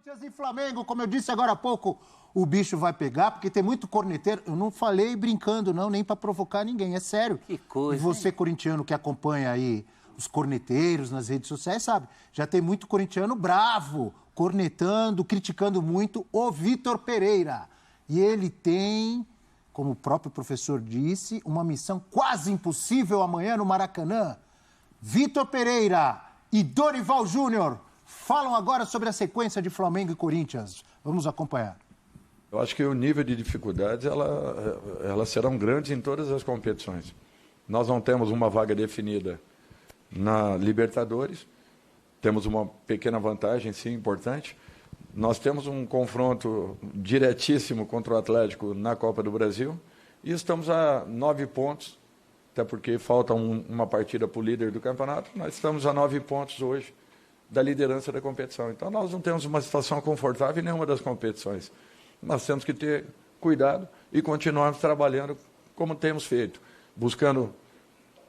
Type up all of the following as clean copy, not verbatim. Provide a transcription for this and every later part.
Corinthians e Flamengo, como eu disse agora há pouco, o bicho vai pegar, porque tem muito corneteiro. Eu não falei brincando, não, nem para provocar ninguém, é sério. Que coisa. E você, corintiano, que acompanha aí os corneteiros nas redes sociais, sabe? Já tem muito corintiano bravo, cornetando, criticando muito o Vitor Pereira. E ele tem, como o próprio professor disse, uma missão quase impossível amanhã no Maracanã. Vitor Pereira e Dorival Júnior falam agora sobre a sequência de Flamengo e Corinthians. Vamos acompanhar. Eu acho que o nível de dificuldades elas serão grandes em todas as competições. Nós não temos uma vaga definida na Libertadores, temos uma pequena vantagem, sim, importante. Nós temos um confronto diretíssimo contra o Atlético na Copa do Brasil e estamos a 9 pontos, até porque falta uma partida para o líder do campeonato. Nós estamos a 9 pontos hoje da liderança da competição. Então, nós não temos uma situação confortável em nenhuma das competições. Nós temos que ter cuidado e continuarmos trabalhando como temos feito, buscando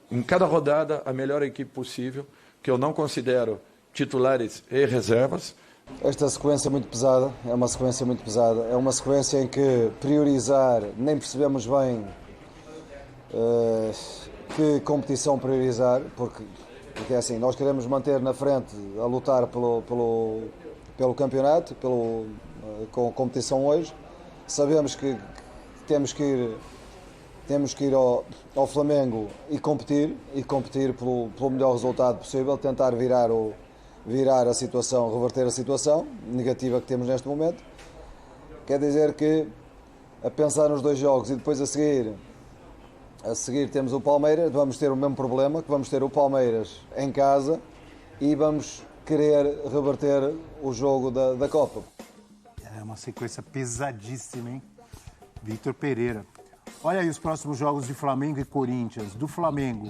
em cada rodada a melhor equipe possível, que eu não considero titulares e reservas. Esta sequência é muito pesada, é uma sequência muito pesada. É uma sequência em que priorizar, nem percebemos bem que competição priorizar, porque é assim, nós queremos manter na frente a lutar pelo campeonato, com a competição hoje. Sabemos que temos que ir ao Flamengo e competir pelo melhor resultado possível, tentar virar a situação, reverter a situação negativa que temos neste momento. Quer dizer que, a pensar nos dois jogos e depois a seguir temos o Palmeiras, vamos ter o mesmo problema, que vamos ter o Palmeiras em casa e vamos querer reverter o jogo da Copa. É uma sequência pesadíssima, hein? Vitor Pereira. Olha aí os próximos jogos de Flamengo e Corinthians. Do Flamengo,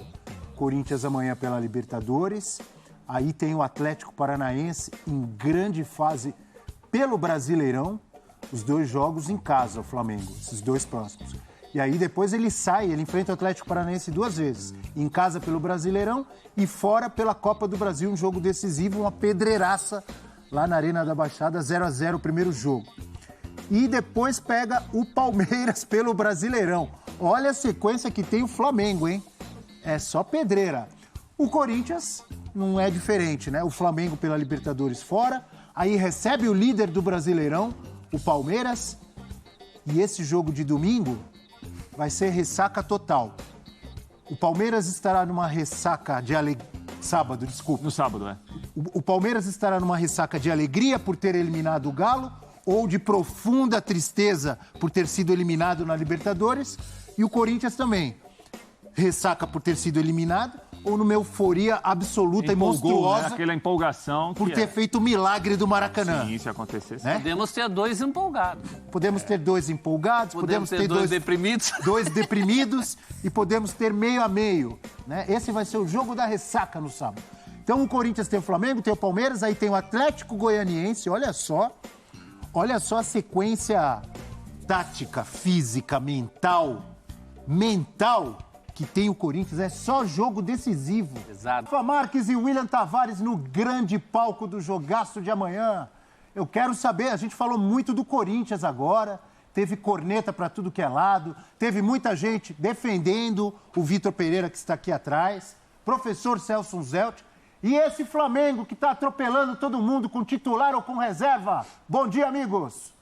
Corinthians amanhã pela Libertadores. Aí tem o Atlético Paranaense em grande fase pelo Brasileirão. Os dois jogos em casa, o Flamengo, esses dois próximos. E aí depois ele enfrenta o Atlético Paranaense 2 vezes. Em casa pelo Brasileirão e fora pela Copa do Brasil, um jogo decisivo, uma pedreiraça lá na Arena da Baixada, 0-0 o primeiro jogo. E depois pega o Palmeiras pelo Brasileirão. Olha a sequência que tem o Flamengo, hein? É só pedreira. O Corinthians não é diferente, né? O Flamengo pela Libertadores fora, aí recebe o líder do Brasileirão, o Palmeiras, e esse jogo de domingo vai ser ressaca total. O Palmeiras estará numa ressaca de alegria... Sábado, desculpa. No sábado, é. O Palmeiras estará numa ressaca de alegria por ter eliminado o Galo ou de profunda tristeza por ter sido eliminado na Libertadores. E o Corinthians também. Ressaca por ter sido eliminado ou numa euforia absoluta e monstruosa, né? Aquela empolgação por ter feito o milagre do Maracanã. Sim, se acontecesse. Né? Podemos ter dois empolgados. Podemos ter dois empolgados, podemos ter dois deprimidos. Dois deprimidos e podemos ter meio a meio. Né? Esse vai ser o jogo da ressaca no sábado. Então o Corinthians tem o Flamengo, tem o Palmeiras, aí tem o Atlético Goianiense, olha só a sequência tática, física, mental que tem o Corinthians, é só jogo decisivo. Exato. Rafa Marques e William Tavares no grande palco do jogaço de amanhã. Eu quero saber, a gente falou muito do Corinthians agora, teve corneta para tudo que é lado, teve muita gente defendendo o Vitor Pereira que está aqui atrás, professor Celso Zelt, e esse Flamengo que está atropelando todo mundo com titular ou com reserva. Bom dia, amigos.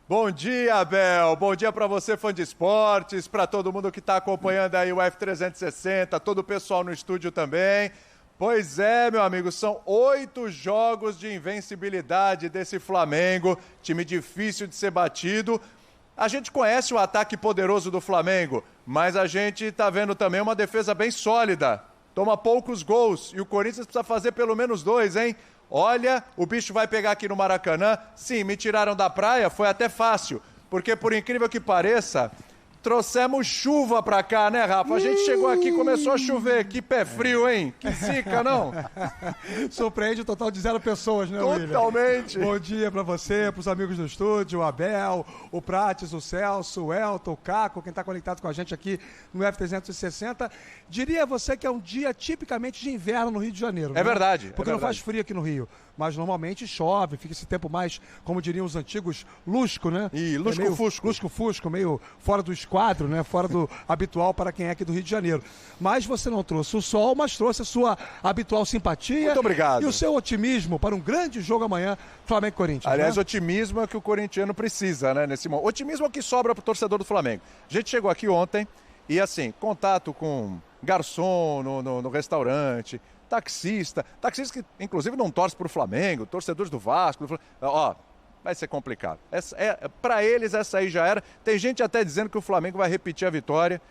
Bom dia, Abel. Bom dia para você, fã de esportes, para todo mundo que está acompanhando aí o F360, todo o pessoal no estúdio também. Pois é, meu amigo, são 8 jogos de invencibilidade desse Flamengo, time difícil de ser batido. A gente conhece o ataque poderoso do Flamengo, mas a gente está vendo também uma defesa bem sólida. Toma poucos gols e o Corinthians precisa fazer pelo menos 2, hein? Olha, o bicho vai pegar aqui no Maracanã. Sim, me tiraram da praia, foi até fácil. Porque, por incrível que pareça, trouxemos chuva pra cá, né, Rafa? A gente chegou aqui e começou a chover. Que pé frio, hein? Que zica, não? Surpreende o total de 0 pessoas, né, William? Totalmente. Bom dia pra você, pros amigos do estúdio, o Abel, o Prates, o Celso, o Elton, o Caco, quem tá conectado com a gente aqui no F360. Diria você que é um dia tipicamente de inverno no Rio de Janeiro. É né? verdade. Porque não faz frio aqui no Rio. mas normalmente chove, fica esse tempo mais, como diriam os antigos, lusco, né? E lusco-fusco. Lusco-fusco, meio fora do esquadro, né? Fora do habitual para quem é aqui do Rio de Janeiro. Mas você não trouxe o sol, mas trouxe a sua habitual simpatia. Muito obrigado. E o seu otimismo para um grande jogo amanhã, Flamengo e Corinthians. Aliás, né? otimismo é que o corintiano precisa, né, nesse momento. Otimismo é o que sobra pro torcedor do Flamengo. A gente chegou aqui ontem e, assim, contato com garçom no restaurante, taxista que inclusive não torce pro Flamengo, torcedores do Vasco, ó, vai ser complicado. Para eles essa aí já era. Tem gente até dizendo que o Flamengo vai repetir a vitória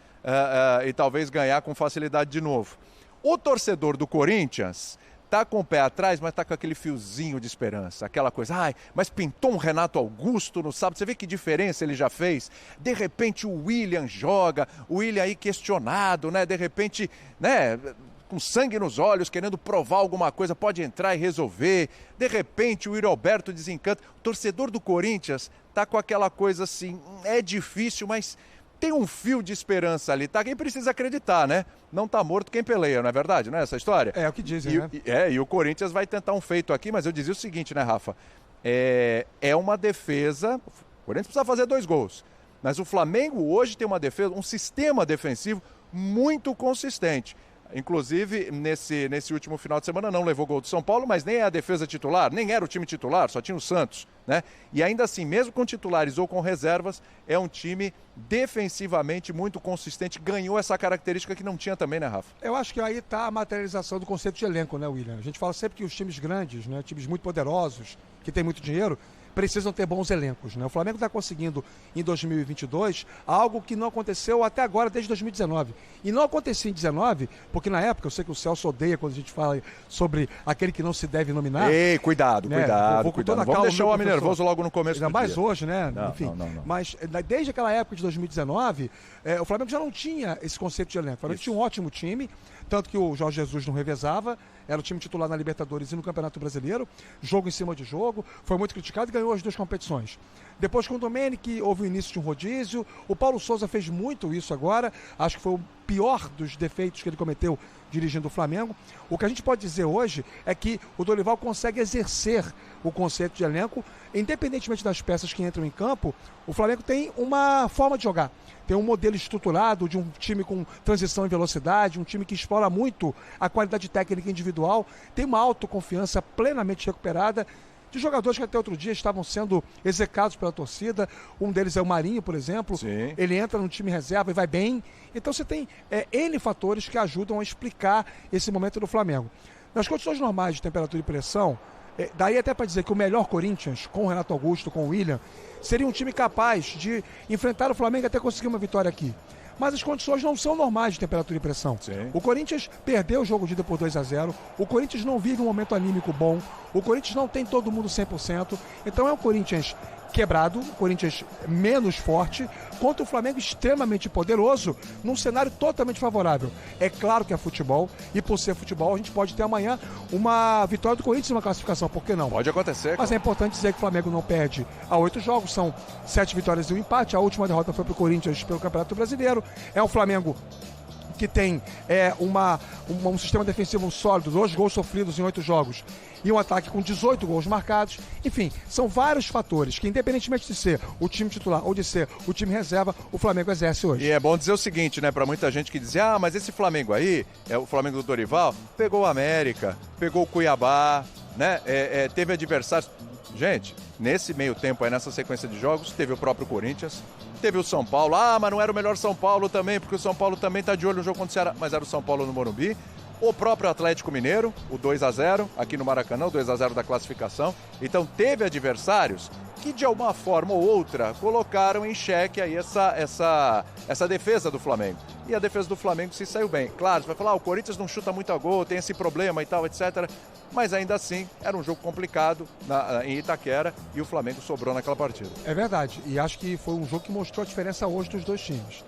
e talvez ganhar com facilidade de novo. O torcedor do Corinthians tá com o pé atrás, mas tá com aquele fiozinho de esperança, aquela coisa, mas pintou um Renato Augusto no sábado, você vê que diferença ele já fez? De repente o William joga, o William aí questionado, né? De repente, né, com sangue nos olhos, querendo provar alguma coisa, pode entrar e resolver. De repente o Yuri Alberto desencanta. O torcedor do Corinthians tá com aquela coisa assim, é difícil, mas tem um fio de esperança ali, tá? Quem precisa acreditar, né? Não tá morto quem peleia, não é verdade, né? Essa história? É o que dizem, né? E o Corinthians vai tentar um feito aqui, mas eu dizia o seguinte, né, Rafa? É uma defesa... O Corinthians precisa fazer 2 gols. Mas o Flamengo hoje tem uma defesa, um sistema defensivo muito consistente. Inclusive, nesse último final de semana não levou gol do São Paulo, mas nem é a defesa titular, nem era o time titular, só tinha o Santos, né? E ainda assim, mesmo com titulares ou com reservas, é um time defensivamente muito consistente, ganhou essa característica que não tinha também, né, Rafa? Eu acho que aí está a materialização do conceito de elenco, né, William? A gente fala sempre que os times grandes, né, times muito poderosos, que têm muito dinheiro, precisam ter bons elencos, né? O Flamengo está conseguindo em 2022 algo que não aconteceu até agora, desde 2019. E não acontecia em 2019, porque na época, eu sei que o Celso odeia quando a gente fala sobre aquele que não se deve nominar. Ei, cuidado, né? cuidado. Vamos deixar o homem nervoso logo no começo do dia. Ainda mais hoje, né? Não, enfim. não. Mas desde aquela época de 2019, o Flamengo já não tinha esse conceito de elenco. O Flamengo tinha um ótimo time, tanto que o Jorge Jesus não revezava, era o time titular na Libertadores e no Campeonato Brasileiro, jogo em cima de jogo, foi muito criticado e ganhou as 2 competições. Depois com o Domenic houve o início de um rodízio, o Paulo Souza fez muito isso agora, acho que foi o pior dos defeitos que ele cometeu dirigindo o Flamengo. O que a gente pode dizer hoje é que o Dorival consegue exercer o conceito de elenco, independentemente das peças que entram em campo, o Flamengo tem uma forma de jogar. Tem um modelo estruturado de um time com transição em velocidade, um time que explora muito a qualidade técnica individual, tem uma autoconfiança plenamente recuperada de jogadores que até outro dia estavam sendo execrados pela torcida. Um deles é o Marinho, por exemplo. Sim. Ele entra no time reserva e vai bem. Então você tem N fatores que ajudam a explicar esse momento do Flamengo. Nas condições normais de temperatura e pressão, daí até para dizer que o melhor Corinthians, com o Renato Augusto, com o William, seria um time capaz de enfrentar o Flamengo até conseguir uma vitória aqui. Mas as condições não são normais de temperatura e pressão. Sim. O Corinthians perdeu o jogo de ida por 2-0, o Corinthians não vive um momento anímico bom, o Corinthians não tem todo mundo 100%, então é um Corinthians quebrado, um Corinthians menos forte, contra o Flamengo extremamente poderoso, num cenário totalmente favorável. É claro que é futebol, e por ser futebol, a gente pode ter amanhã uma vitória do Corinthians numa classificação, por que não? Pode acontecer. Mas é importante dizer que o Flamengo não perde há 8 jogos, são 7 vitórias e um empate. A última derrota foi para o Corinthians pelo Campeonato Brasileiro. É um Flamengo que tem um sistema defensivo sólido, 2 gols sofridos em 8 jogos e um ataque com 18 gols marcados. Enfim, são vários fatores que, independentemente de ser o time titular ou de ser o time reserva, o Flamengo exerce hoje. E é bom dizer o seguinte, né, pra muita gente que diz, mas esse Flamengo aí, é o Flamengo do Dorival, pegou o América, pegou o Cuiabá, né, teve adversários. Gente, nesse meio tempo aí, nessa sequência de jogos, teve o próprio Corinthians, teve o São Paulo. Mas não era o melhor São Paulo também, porque o São Paulo também tá de olho no jogo contra o Ceará, mas era o São Paulo no Morumbi. O próprio Atlético Mineiro, o 2-0 aqui no Maracanã, o 2-0 da classificação. Então teve adversários que de alguma forma ou outra colocaram em xeque aí essa defesa do Flamengo. E a defesa do Flamengo se saiu bem. Claro, você vai falar, o Corinthians não chuta muito a gol, tem esse problema e tal, etc. Mas ainda assim, era um jogo complicado em Itaquera e o Flamengo sobrou naquela partida. É verdade, e acho que foi um jogo que mostrou a diferença hoje dos dois times.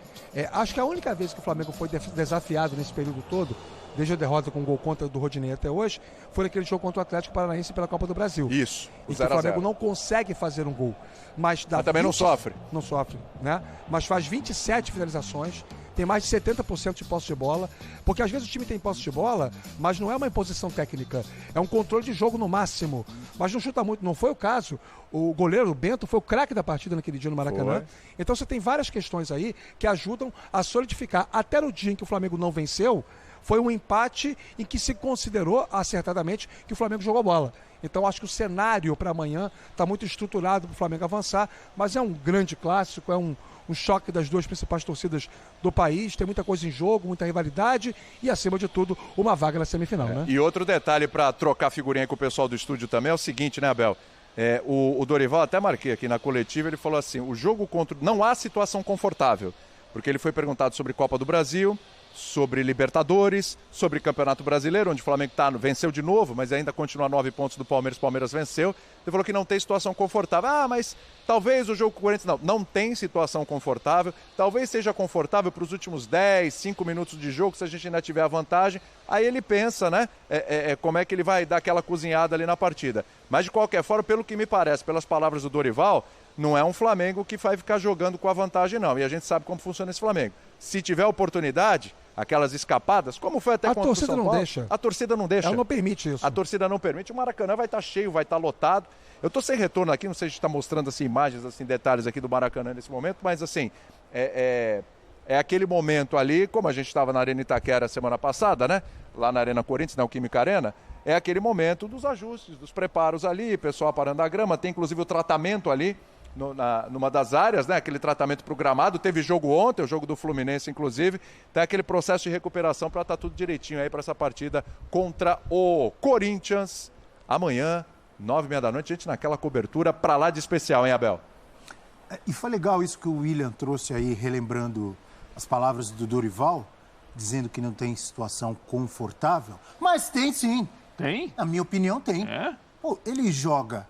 Acho que a única vez que o Flamengo foi desafiado nesse período todo, desde a derrota com o gol contra do Rodinei até hoje, foi naquele jogo contra o Atlético Paranaense pela Copa do Brasil. Isso, o 0-0. E que o Flamengo não consegue fazer um gol. Mas também não sofre. Não sofre, né? Mas faz 27 finalizações, tem mais de 70% de posse de bola, porque às vezes o time tem posse de bola, mas não é uma imposição técnica, é um controle de jogo no máximo, mas não chuta muito, não foi o caso. O goleiro, o Bento, foi o craque da partida naquele dia no Maracanã. Então você tem várias questões aí que ajudam a solidificar. Até no dia em que o Flamengo não venceu, foi um empate em que se considerou acertadamente que o Flamengo jogou bola. Então acho que o cenário para amanhã está muito estruturado para o Flamengo avançar, mas é um grande clássico, é um choque das duas principais torcidas do país, tem muita coisa em jogo, muita rivalidade e, acima de tudo, uma vaga na semifinal, né? E outro detalhe para trocar figurinha com o pessoal do estúdio também é o seguinte, né, Abel? O Dorival, até marquei aqui na coletiva, ele falou assim, o jogo contra... Não há situação confortável, porque ele foi perguntado sobre Copa do Brasil, sobre Libertadores, sobre Campeonato Brasileiro, onde o Flamengo venceu de novo, mas ainda continua a 9 pontos do Palmeiras, o Palmeiras venceu. Ele falou que não tem situação confortável. Ah, mas talvez o jogo com o Corinthians... Não tem situação confortável. Talvez seja confortável para os últimos 10, 5 minutos de jogo, se a gente ainda tiver a vantagem. Aí ele pensa, né, como é que ele vai dar aquela cozinhada ali na partida. Mas, de qualquer forma, pelo que me parece, pelas palavras do Dorival, não é um Flamengo que vai ficar jogando com a vantagem, não. E a gente sabe como funciona esse Flamengo. Se tiver oportunidade, aquelas escapadas, como foi até contra o São Paulo. A torcida não deixa. A torcida não deixa. Ela não permite isso. A torcida não permite. O Maracanã vai estar cheio, vai estar lotado. Eu estou sem retorno aqui, não sei se está mostrando assim, imagens, assim, detalhes aqui do Maracanã nesse momento, mas assim, é aquele momento ali, como a gente estava na Arena Itaquera semana passada, né? Lá na Arena Corinthians, na Neoquímica Arena, é aquele momento dos ajustes, dos preparos ali, pessoal parando a grama, tem inclusive o tratamento ali, numa das áreas, né? Aquele tratamento para o gramado. Teve jogo ontem, o jogo do Fluminense, inclusive. Tem aquele processo de recuperação para estar tudo direitinho aí para essa partida contra o Corinthians. Amanhã, 9h30 da noite, gente naquela cobertura para lá de especial, hein, Abel? E foi legal isso que o William trouxe aí, relembrando as palavras do Dorival, dizendo que não tem situação confortável. Mas tem sim. Tem? Na minha opinião, tem. Pô, ele joga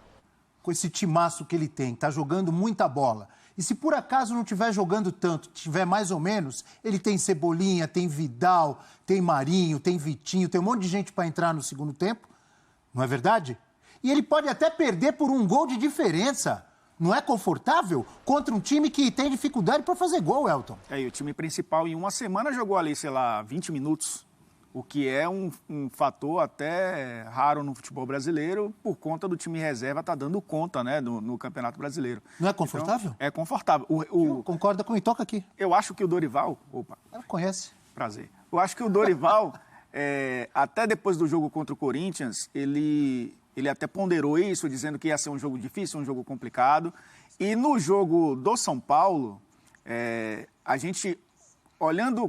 com esse timaço que ele tem, tá jogando muita bola. E se por acaso não estiver jogando tanto, tiver mais ou menos, ele tem Cebolinha, tem Vidal, tem Marinho, tem Vitinho, tem um monte de gente para entrar no segundo tempo, não é verdade? E ele pode até perder por um gol de diferença. Não é confortável contra um time que tem dificuldade para fazer gol, Elton? E o time principal em uma semana jogou ali, sei lá, 20 minutos. O que é um fator até raro no futebol brasileiro, por conta do time reserva estar dando conta, né, no Campeonato Brasileiro. Não é confortável? Então, é confortável. Concorda comigo? Toca aqui. Eu acho que o Dorival... Opa. Ela conhece. Prazer. Eu acho que o Dorival, até depois do jogo contra o Corinthians, ele até ponderou isso, dizendo que ia ser um jogo difícil, um jogo complicado. E no jogo do São Paulo, a gente...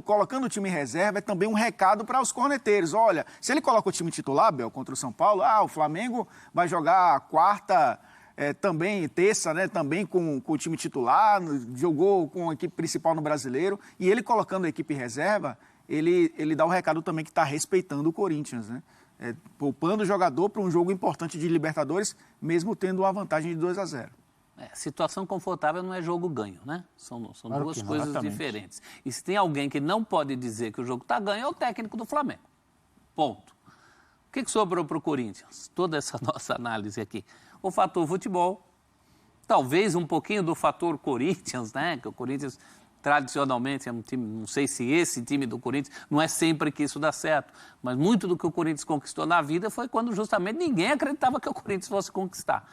colocando o time em reserva, é também um recado para os corneteiros. Olha, se ele coloca o time titular, Bel, contra o São Paulo, o Flamengo vai jogar quarta, também terça, né, também com o time titular, jogou com a equipe principal no Brasileiro, e ele colocando a equipe em reserva, ele dá o recado também que está respeitando o Corinthians, né? Poupando o jogador para um jogo importante de Libertadores, mesmo tendo uma vantagem de 2-0. Situação confortável não é jogo ganho, né? São Claro duas que não, coisas exatamente. diferentes. E se tem alguém que não pode dizer que o jogo está ganho, é o técnico do Flamengo. Ponto. O que sobrou para o Corinthians? Toda essa nossa análise aqui. O fator futebol, talvez um pouquinho do fator Corinthians, né? Que o Corinthians tradicionalmente é um time, não sei se esse time do Corinthians, não é sempre que isso dá certo, mas muito do que o Corinthians conquistou na vida foi quando justamente ninguém acreditava que o Corinthians fosse conquistar.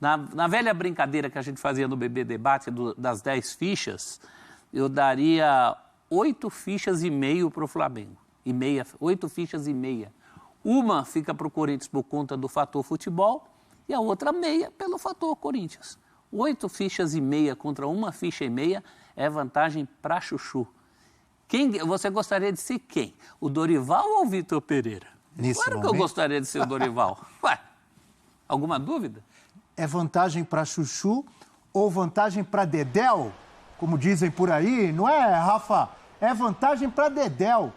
Na velha brincadeira que a gente fazia no BB Debate das 10 fichas, eu daria 8 fichas e meio para o Flamengo. 8 fichas e meia. Uma fica para o Corinthians por conta do fator futebol e a outra meia pelo fator Corinthians. 8 fichas e meia contra uma ficha e meia é vantagem para Chuchu. Você gostaria de ser quem? O Dorival ou o Vitor Pereira? Claro que eu gostaria de ser o Dorival. Ué, alguma dúvida? É vantagem para Chuchu ou vantagem para Dedéu? Como dizem por aí, não é, Rafa? É vantagem para Dedéu.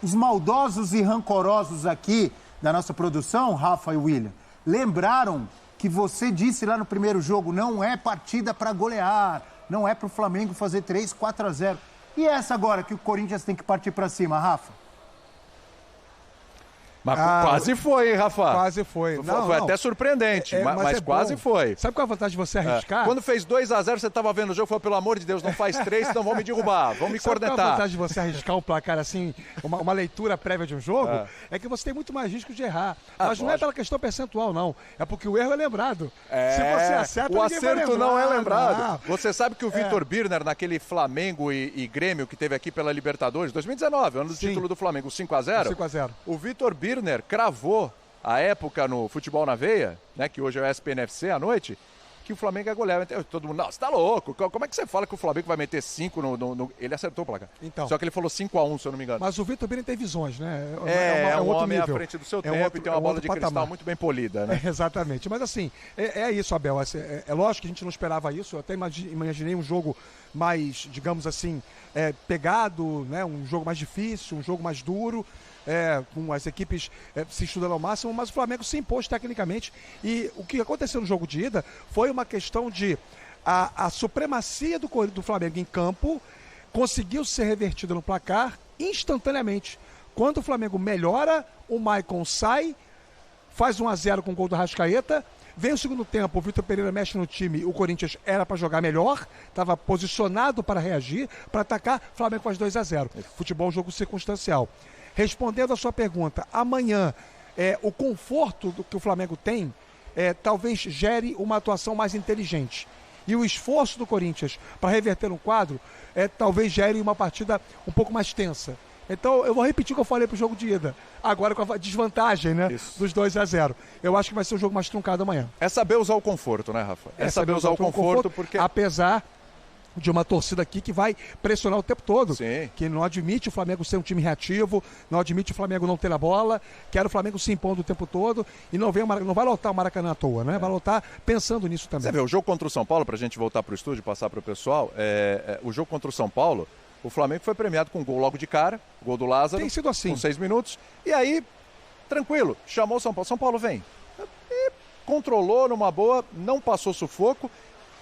Os maldosos e rancorosos aqui da nossa produção, Rafa e William, lembraram que você disse lá no primeiro jogo, não é partida para golear, não é para o Flamengo fazer 3-4-0. E essa agora que o Corinthians tem que partir para cima, Rafa? Mas quase foi, hein, Rafa? Quase foi. Foi até surpreendente, mas quase foi. Sabe qual é a vantagem de você arriscar? Quando fez 2-0, você estava vendo o jogo e falou, pelo amor de Deus, não faz 3, senão vão me derrubar, vão me Sabe cornetar. qual é a vantagem de você arriscar um placar assim, uma leitura prévia de um jogo? É que você tem muito mais risco de errar. Mas não é pela questão percentual, não. É porque o erro é lembrado. Se você acerta, o ninguém vai acerto lembrar. não é lembrado. Não. Você sabe que o Vitor Birner, naquele Flamengo e Grêmio que teve aqui pela Libertadores, 2019, ano do título do Flamengo, 5-0. 5-0. O Vitor Birner cravou a época no Futebol na Veia, né, que hoje é o SPNFC à noite, que o Flamengo é goleiro. Todo mundo, não, você tá louco, como é que você fala que o Flamengo vai meter 5 no... Ele acertou o placar. Então. Só que ele falou 5-1, se eu não me engano. Mas o Vitor Birner tem visões, né? É um outro homem nível. à frente do seu tempo outro, e tem uma bola de cristal patamar. muito bem polida, né? Exatamente. Mas assim, é isso, Abel. É lógico que a gente não esperava isso. Eu até imaginei um jogo mais, digamos assim, pegado, né? Um jogo mais difícil, um jogo mais duro. Com as equipes se estudando ao máximo, mas o Flamengo se impôs tecnicamente. E o que aconteceu no jogo de ida foi uma questão de a supremacia do Flamengo em campo conseguiu ser revertida no placar instantaneamente. Quando o Flamengo melhora, o Maicon sai, faz 1-0 com o gol do Arrascaeta. Vem o segundo tempo, o Vitor Pereira mexe no time, o Corinthians era para jogar melhor, estava posicionado para reagir, para atacar, o Flamengo faz 2-0. Futebol é um jogo circunstancial. Respondendo a sua pergunta, amanhã o conforto que o Flamengo tem talvez gere uma atuação mais inteligente. E o esforço do Corinthians para reverter um quadro talvez gere uma partida um pouco mais tensa. Então eu vou repetir o que eu falei para o jogo de ida, agora com a desvantagem, né, dos 2-0. Eu acho que vai ser um jogo mais truncado amanhã. É saber usar o conforto, né, Rafa? É saber usar o conforto porque... Apesar de uma torcida aqui que vai pressionar o tempo todo. Sim. Que não admite o Flamengo ser um time reativo, não admite o Flamengo não ter a bola, quer o Flamengo se impondo o tempo todo e não vai lotar o Maracanã à toa, né? Vai lotar pensando nisso também. Você vê, o jogo contra o São Paulo, pra gente voltar pro estúdio e passar pro pessoal, o jogo contra o São Paulo, o Flamengo foi premiado com um gol logo de cara, gol do Lázaro. Tem sido assim. Com 6 minutos. E aí, tranquilo, chamou o São Paulo. São Paulo vem. E controlou numa boa, não passou sufoco.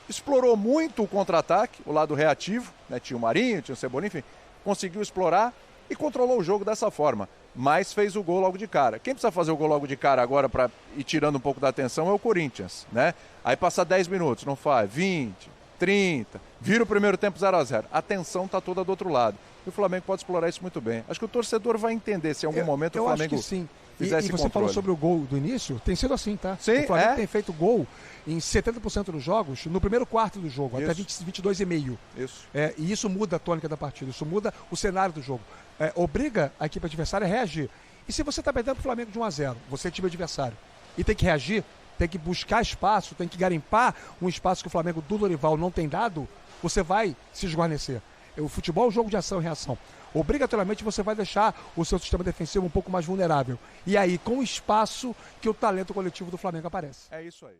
Explorou muito o contra-ataque, o lado reativo, né? Tinha o Marinho, tinha o Cebolinha, enfim, conseguiu explorar e controlou o jogo dessa forma, mas fez o gol logo de cara. Quem precisa fazer o gol logo de cara agora para ir tirando um pouco da atenção é o Corinthians, né? Aí passa 10 minutos, não faz, 20, 30, vira o primeiro tempo 0-0. A atenção está toda do outro lado. E o Flamengo pode explorar isso muito bem. Acho que o torcedor vai entender se em algum momento o Flamengo... Acho que sim. E você falou sobre o gol do início, tem sido assim, tá? Sim, o Flamengo tem feito gol em 70% dos jogos no primeiro quarto do jogo, isso. até 22,5. Isso. E isso muda a tônica da partida, isso muda o cenário do jogo. Obriga a equipe adversária a reagir. E se você está perdendo para o Flamengo de 1-0, você é time adversário, e tem que reagir, tem que buscar espaço, tem que garimpar um espaço que o Flamengo do Dorival não tem dado, você vai se esguarnecer. O futebol é um jogo de ação e reação. Obrigatoriamente você vai deixar o seu sistema defensivo um pouco mais vulnerável. E aí, com o espaço, que o talento coletivo do Flamengo aparece. É isso aí.